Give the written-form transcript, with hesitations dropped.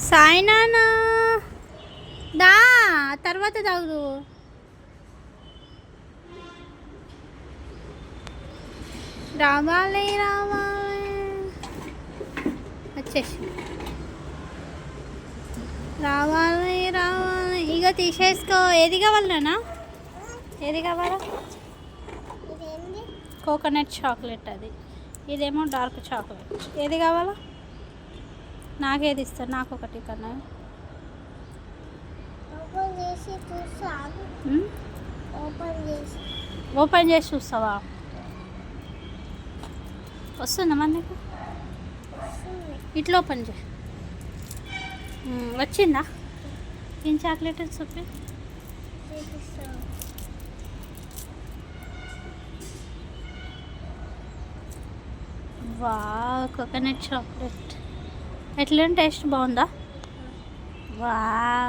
సాయినానా దా తర్వాత తాగుదు. రావాలి రావాలి వచ్చేసి రావాలి రావాలి. ఇక తీసేసుకో. ఏది కావాలన్నా ఏది కావాలా? కోకోనట్ చాక్లెట్ అది, ఇదేమో డార్క్ చాక్లెట్. ఏది కావాలా? నాకేది ఇస్తారు? నాకు ఒకటి కన్నా. ఓపెన్ చేసి చూస్తావా? వస్తుందా మరి నీకు? ఇట్లా ఓపెన్ చేయి. వచ్చిందా? ఏం చాక్లెట్ అని చెప్పి. వా కోకోనట్ చాక్లెట్ ఎట్లా టేస్ట్ బాగుందా? వా